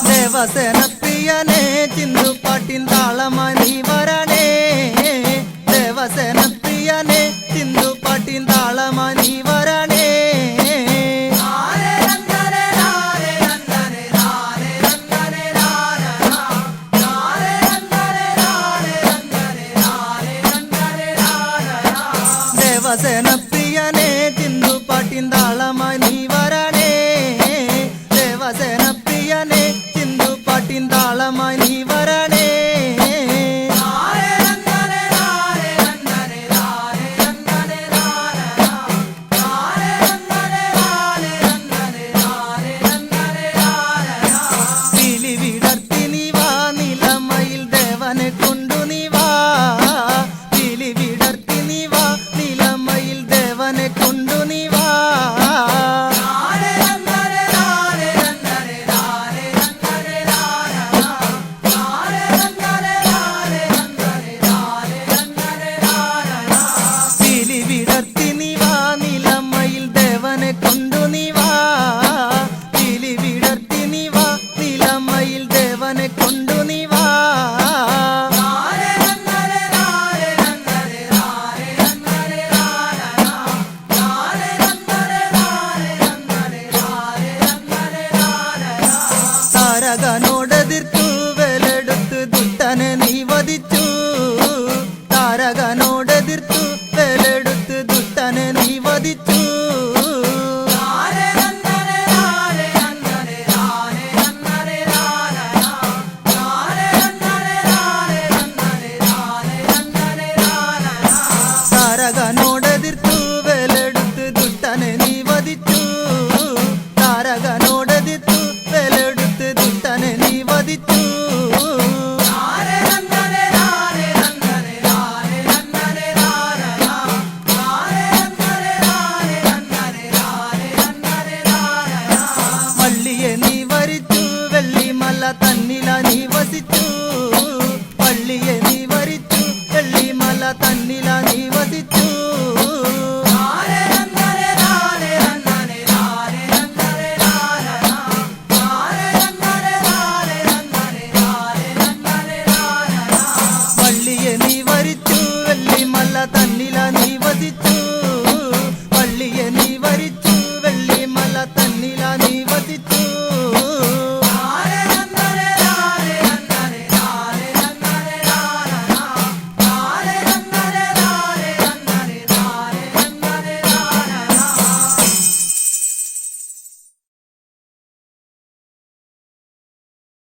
ദേവസേന പ്രിയനേ ചിന്തുപാട്ടിൻ താളമായി നീ വരണേ ദേവസേന പ്രിയനേ ചിന്തുപാട്ടിൻ താളമായി നീ വരണേ ദേവസേന പ്രിയനേ ചിന്തുപാട്ടിൻ താളമായി നീ വരണേ ദേവസേന പ്രിയനേ ചിന്തുപാട്ടിൻ താളമായി നീ വരണേ പീലി വിടർത്തി നീ വാ നിലമയിൽ ദേവനെ കൊണ്ടു നീ വാ പീലി വിടർത്തി നീ വാ നിലമയിൽ ദേവനെ കൊണ്ടു നീ വാ പീലി വിടർത്തി നീ വാ നിലമയിൽ ദേവനെ കൊണ്ടു നീ വാ പീലി വിടർത്തി നീ വാ നിലമയിൽ ദേവനെ കൊണ്ടു നീ വാ താരകനോടെതിർത്തു വേലെടുത്ത് ദുഷ്ടനെ നീ വധിച്ചു താരകനോടെതിർത്തു വേലെടുത്ത് ദുഷ്ടനെ നീ വധിച്ചു തന്നില നീ വസിച്ചു വള്ളിയെ നീ വരിച്ചു വെള്ളിമല തന്നില നീ